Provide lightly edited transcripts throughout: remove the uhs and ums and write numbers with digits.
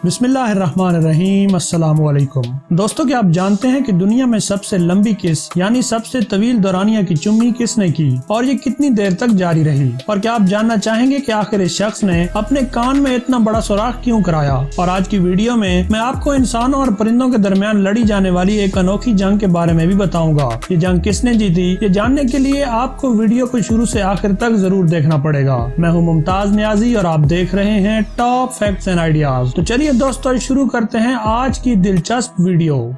बिस्मिल्लाहिर्रहमानिर्रहीम। अस्सलामु अलैकुम। दोस्तों, क्या आप जानते हैं कि दुनिया में सबसे लंबी किस यानी सबसे तवील दौरानिया की चुम्मी किसने की और ये कितनी देर तक जारी रही? और क्या आप जानना चाहेंगे कि आखिर इस शख्स ने अपने कान में इतना बड़ा सुराख क्यों कराया? और आज की वीडियो में मैं आपको इंसानों और परिंदों के दरमियान लड़ी जाने वाली एक अनोखी जंग के बारे में भी बताऊंगा। ये जंग किसने जीती, ये जानने के लिए आपको वीडियो को शुरू से आखिर तक जरूर देखना पड़ेगा। मैं हूँ मुमताज नियाजी और आप देख रहे हैं टॉप फैक्ट्स एंड आइडियाज। तो चलिए दोस्तों, शुरू करते हैं आज की दिलचस्प वीडियो।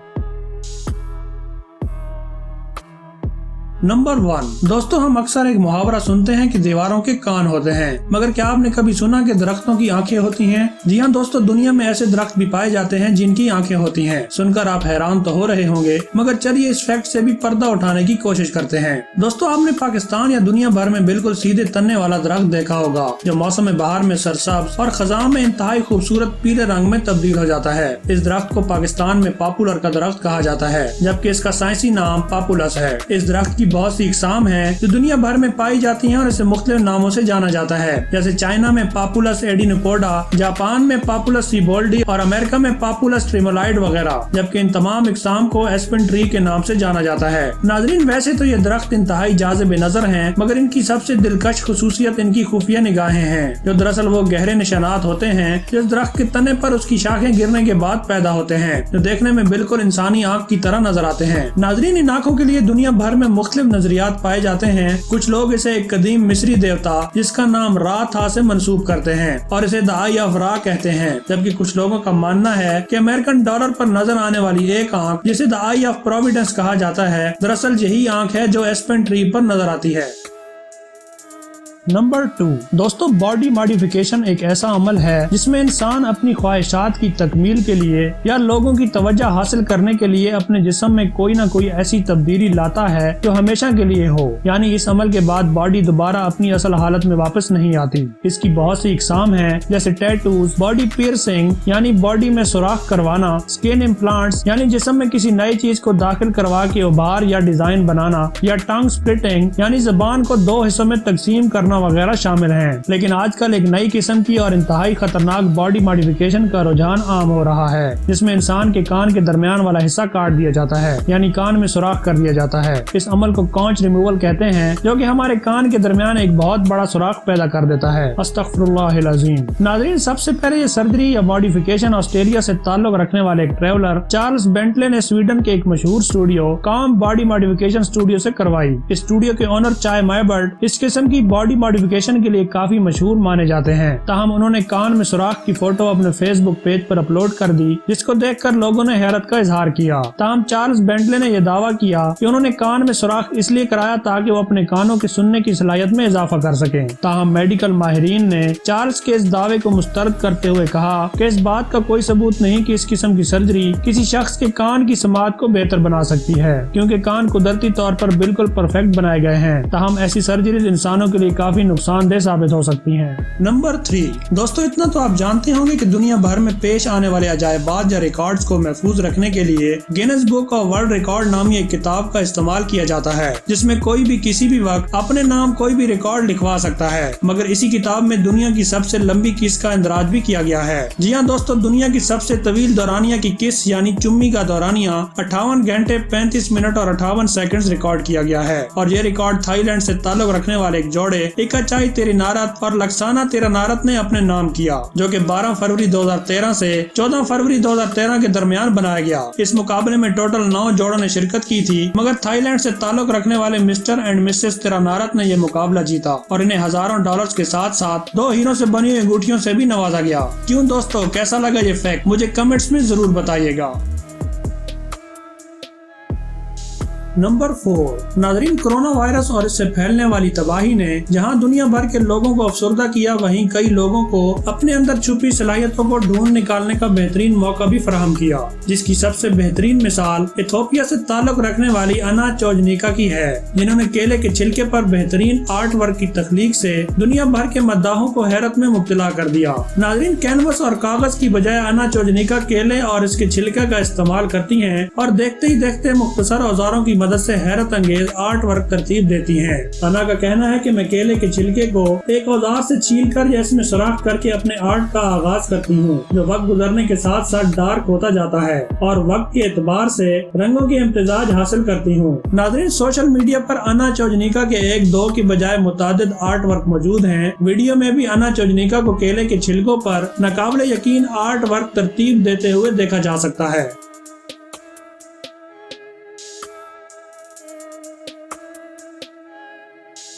नंबर 1। दोस्तों, हम अक्सर एक मुहावरा सुनते हैं कि दीवारों के कान होते हैं, मगर क्या आपने कभी सुना कि दरख्तों की आंखें होती हैं? जी हाँ दोस्तों, दुनिया में ऐसे दरख्त भी पाए जाते हैं जिनकी आंखें होती हैं। सुनकर आप हैरान तो हो रहे होंगे, मगर चलिए इस फैक्ट से भी पर्दा उठाने की कोशिश करते हैं। दोस्तों, आपने पाकिस्तान या दुनिया भर में बिल्कुल सीधे तने वाला दरख्त देखा होगा जो मौसम बहार में सरसब्ज और खज़ां में इंतहाई खूबसूरत पीले रंग में तब्दील हो जाता है। इस दरख्त को पाकिस्तान में पॉपुलर का दरख्त कहा जाता है, जबकि इसका साइंसी नाम पापुलस है। इस दरख्त की बहुत सी इकसाम है जो दुनिया भर में पाई जाती हैं और इसे मुख्तलिफ नामों से जाना जाता है, जैसे चाइना में पापुलस एडिनोकोडा, जापान में पापुलस सीबोल्डी और अमेरिका में पापुलस ट्रिमोलाइड वगैरह, जबकि इन तमाम इकसाम को एस्पेन ट्री के नाम से जाना जाता है। नाजरीन, वैसे तो ये दरख्त इंतहाई जाज़िब नजर हैं, मगर इनकी सबसे दिलकश खुसूसियत इनकी खुफिया निगाहें हैं, जो दरअसल वो गहरे निशानात होते हैं जो इस दरख्त के तने पर उसकी शाखें गिरने के बाद पैदा होते हैं, जो देखने में बिल्कुल इंसानी आँख की तरह नजर आते हैं। नाजरीन, इन आँखों के लिए दुनिया भर में मुख्तलिफ नजरियात पाए जाते हैं। कुछ लोग इसे एक कदीम मिस्री देवता जिसका नाम रा था से मंसूब करते हैं और इसे द आई ऑफ रा कहते हैं, जबकि कुछ लोगों का मानना है कि अमेरिकन डॉलर पर नजर आने वाली एक आंख जिसे द आई ऑफ प्रोविडेंस कहा जाता है, दरअसल यही आंख है जो एस्पेन ट्री पर नजर आती है। नंबर 2। दोस्तों, बॉडी मॉडिफिकेशन एक ऐसा अमल है जिसमें इंसान अपनी ख्वाहिशात की तकमील के लिए या लोगों की तवज्जो हासिल करने के लिए अपने जिस्म में कोई ना कोई ऐसी तब्दीली लाता है जो हमेशा के लिए हो, यानी इस अमल के बाद बॉडी दोबारा अपनी असल हालत में वापस नहीं आती। इसकी बहुत सी इकसाम हैं, जैसे टैटूज, बॉडी पियर्सिंग यानी बॉडी में सुराख करवाना, स्किन इम्प्लांट्स यानी जिस्म में किसी नई चीज को दाखिल करवा के उभार या डिजाइन बनाना, या टंग स्प्लिटिंग यानी जबान को दो हिस्सों में तकसीम करना वगैरह शामिल हैं। लेकिन आजकल एक नई किस्म की और इंतहाई खतरनाक बॉडी मॉडिफिकेशन का रुझान आम हो रहा है, जिसमें इंसान के कान के दरमियान वाला हिस्सा काट दिया जाता है, यानी कान में सुराख कर दिया जाता है। इस अमल को कॉन्च रिमूवल कहते हैं, जो कि हमारे कान के दरमियान एक बहुत बड़ा सुराख पैदा कर देता है। अस्तगफिरुल्लाहिल अज़ीम। नाज़रीन, सबसे पहले ये सर्जरी या मॉडिफिकेशन ऑस्ट्रेलिया से ताल्लुक रखने वाले एक ट्रेवलर चार्ल्स बेंटले ने स्वीडन के एक मशहूर स्टूडियो काम बॉडी मॉडिफिकेशन स्टूडियो से करवाई। इस स्टूडियो के ओनर चाय मायबर्ट इस किस्म की बॉडी मॉडिफिकेशन के लिए काफी मशहूर माने जाते हैं। ताहम उन्होंने कान में सुराख की फोटो अपने फेसबुक पेज पर अपलोड कर दी, जिसको देखकर लोगों ने हैरत का इजहार किया। ताहम चार्ल्स बेंटले ने यह दावा किया कि उन्होंने कान में सुराख इसलिए कराया ताकि वो अपने कानों की सुनने की सलाहियत में इजाफा कर सकें। ताहम मेडिकल माहिरीन ने चार्ल्स के इस दावे को मुस्तरद करते हुए कहा कि इस बात का कोई सबूत नहीं कि इस किस्म की सर्जरी किसी शख्स के कान की समात को बेहतर बना सकती है, क्योंकि कान कुदरती तौर पर बिल्कुल परफेक्ट बनाए गए हैं। ताहम ऐसी सर्जरी इंसानों के लिए काफी नुकसानदेह साबित हो सकती हैं। नंबर 3। दोस्तों, इतना तो आप जानते होंगे कि दुनिया भर में पेश आने वाले अजायबात या रिकॉर्ड्स को महफूज रखने के लिए Guinness book of world record नामी एक किताब का इस्तेमाल किया जाता है, जिसमें कोई भी किसी भी वक्त अपने नाम कोई भी रिकॉर्ड लिखवा सकता है। मगर इसी किताब में दुनिया की सबसे लंबी किस का इंदराज भी किया गया है। जी हाँ दोस्तों, दुनिया की सबसे तवील दौरानिया की किस यानी चुम्मी का दौरानिया 58 घंटे 35 मिनट और 58 सेकंड रिकॉर्ड किया गया है, और ये रिकॉर्ड थाईलैंड से ताल्लुक रखने वाले एक जोड़े इकाचाई तेरी नारत और लक्साना तेरा नारत ने अपने नाम किया, जो कि 12 फरवरी 2013 से 14 फरवरी 2013 के दरमियान बनाया गया। इस मुकाबले में टोटल 9 जोड़ों ने शिरकत की थी, मगर थाईलैंड से ताल्लुक रखने वाले मिस्टर एंड मिसेस तेरा नारत ने यह मुकाबला जीता और इन्हें हजारों डॉलर्स के साथ साथ 2 हीरो से बनी हुई अंगूठियों से भी नवाजा गया। क्यों दोस्तों, कैसा लगा ये फैक्ट? मुझे कमेंट्स में जरूर बताइएगा। नंबर 4। नाजरीन, कोरोना वायरस और इससे फैलने वाली तबाही ने जहां दुनिया भर के लोगों को अफसरदा किया, वहीं कई लोगों को अपने अंदर छुपी सलाहियतों को ढूंढ निकालने का बेहतरीन मौका भी फराहम किया, जिसकी सबसे बेहतरीन मिसाल इथियोपिया से ताल्लुक रखने वाली अना चोजनिका की है, जिन्होंने केले के छिलके पर बेहतरीन आर्ट वर्क की तख्लीक से दुनिया भर के मद्दाहों को हैरत में मुब्तला कर दिया। नाजरीन, कैनवस और कागज की बजाय अना चोजनिका केले और इसके छिलके का इस्तेमाल करती है और देखते ही देखते मुख्तसर औजारों की مدد سے حیرت انگیز آرٹ ورک ترتیب دیتی ہیں۔ انا کا کہنا ہے کہ میں کیلے کے چھلکے کو ایک اوزار سے چھیل کر یا اس میں سوراخ کر کے اپنے آرٹ کا آغاز کرتی ہوں، جو وقت گزرنے کے ساتھ ساتھ ڈارک ہوتا جاتا ہے اور وقت کے اعتبار سے رنگوں کی امتزاج حاصل کرتی ہوں۔ ناظرین، سوشل میڈیا پر انا چوجنیکا کے ایک دو کی بجائے متعدد آرٹ ورک موجود ہیں۔ ویڈیو میں بھی انا چوجنیکا کو کیلے کے چھلکوں پر ناقابل یقین آرٹ ورک ترتیب دیتے ہوئے دیکھا جا سکتا ہے۔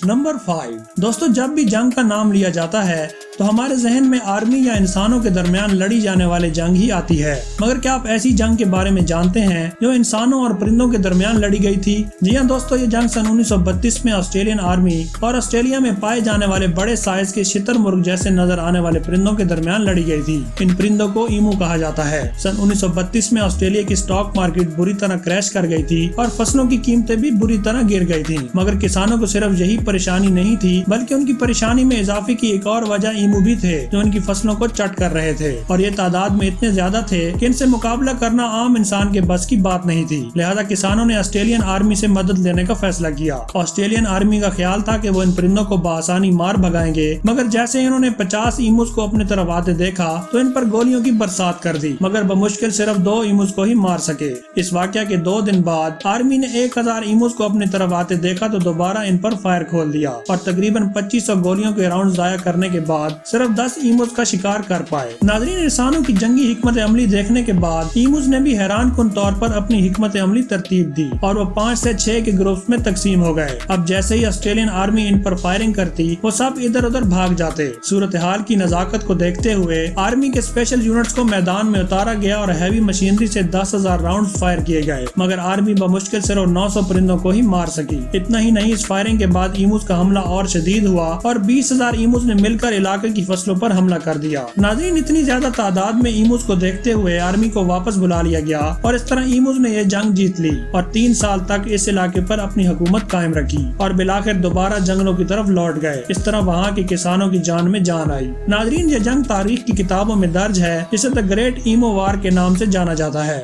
نمبر 5، دوستو، جب بھی جنگ کا نام لیا جاتا ہے تو ہمارے ذہن میں آرمی یا انسانوں کے درمیان لڑی جانے والے جنگ ہی آتی ہے، مگر کیا آپ ایسی جنگ کے بارے میں جانتے ہیں جو انسانوں اور پرندوں کے درمیان لڑی گئی تھی؟ جی ہاں دوستو، یہ جنگ سن 1932 میں آسٹریلین آرمی اور آسٹریلیا میں پائے جانے والے بڑے سائز کے شتر مرغ جیسے نظر آنے والے پرندوں کے درمیان لڑی گئی تھی۔ ان پرندوں کو ایمو کہا جاتا ہے۔ سن 1932 میں آسٹریلیا کی اسٹاک مارکیٹ بری طرح کریش کر گئی تھی اور فصلوں کی قیمتیں بھی بری طرح گر گئی تھی، مگر کسانوں کو صرف یہی پریشانی نہیں تھی، بلکہ ان کی پریشانی میں اضافے کی ایک اور وجہ ایمو بھی تھے جو ان کی فصلوں کو چٹ کر رہے تھے، اور یہ تعداد میں اتنے زیادہ تھے کہ ان سے مقابلہ کرنا عام انسان کے بس کی بات نہیں تھی۔ لہذا کسانوں نے آسٹریلین آرمی سے مدد لینے کا فیصلہ کیا۔ آسٹریلین آرمی کا خیال تھا کہ وہ ان پرندوں کو بآسانی مار بھگائیں گے، مگر جیسے ہی انہوں نے 50 ایموز کو اپنے طرف آتے دیکھا تو ان پر گولیوں کی برسات کر دی، مگر بمشکل صرف 2 ایموز کو ہی مار سکے۔ اس واقعہ کے 2 دن بعد آرمی نے 1000 ایموز کو اپنے طرف آتے دیکھا تو دوبارہ ان پر فائر کھول دیا اور تقریباً 2500 گولیوں کے راؤنڈ ضائع کرنے کے بعد صرف 10 ایموز کا شکار کر پائے۔ ناظرین، انسانوں کی جنگی حکمت عملی دیکھنے کے بعد ایموز نے بھی حیران کن طور پر اپنی حکمت عملی ترتیب دی اور وہ 5 سے 6 کے گروپس میں تقسیم ہو گئے۔ اب جیسے ہی آسٹریلین آرمی ان پر فائرنگ کرتی، وہ سب ادھر ادھر بھاگ جاتے۔ صورتحال کی نزاکت کو دیکھتے ہوئے آرمی کے اسپیشل یونٹس کو میدان میں اتارا گیا اور ہیوی مشینری سے 10,000 راؤنڈ فائر کیے گئے، مگر آرمی بمشکل صرف 900 پرندوں کو ہی مار سکی۔ اتنا ہی نہیں، اس فائرنگ کے بعد ایموز کا حملہ اور شدید ہوا اور 20,000 ایموز نے مل کر علاقے کی فصلوں پر حملہ کر دیا۔ ناظرین، اتنی زیادہ تعداد میں ایموز کو دیکھتے ہوئے آرمی کو واپس بلا لیا گیا اور اس طرح ایموز نے یہ جنگ جیت لی اور 3 سال تک اس علاقے پر اپنی حکومت قائم رکھی اور بالآخر دوبارہ جنگلوں کی طرف لوٹ گئے۔ اس طرح وہاں کے کسانوں کی جان میں جان آئی۔ ناظرین، یہ جنگ تاریخ کی کتابوں میں درج ہے، جسے دی گریٹ ایمو وار کے نام سے جانا جاتا ہے۔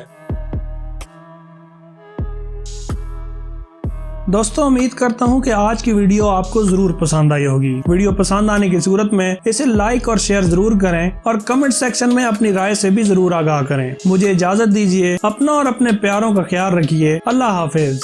دوستوں، امید کرتا ہوں کہ آج کی ویڈیو آپ کو ضرور پسند آئی ہوگی۔ ویڈیو پسند آنے کی صورت میں اسے لائک اور شیئر ضرور کریں اور کمنٹ سیکشن میں اپنی رائے سے بھی ضرور آگاہ کریں۔ مجھے اجازت دیجیے، اپنا اور اپنے پیاروں کا خیال رکھیے۔ اللہ حافظ۔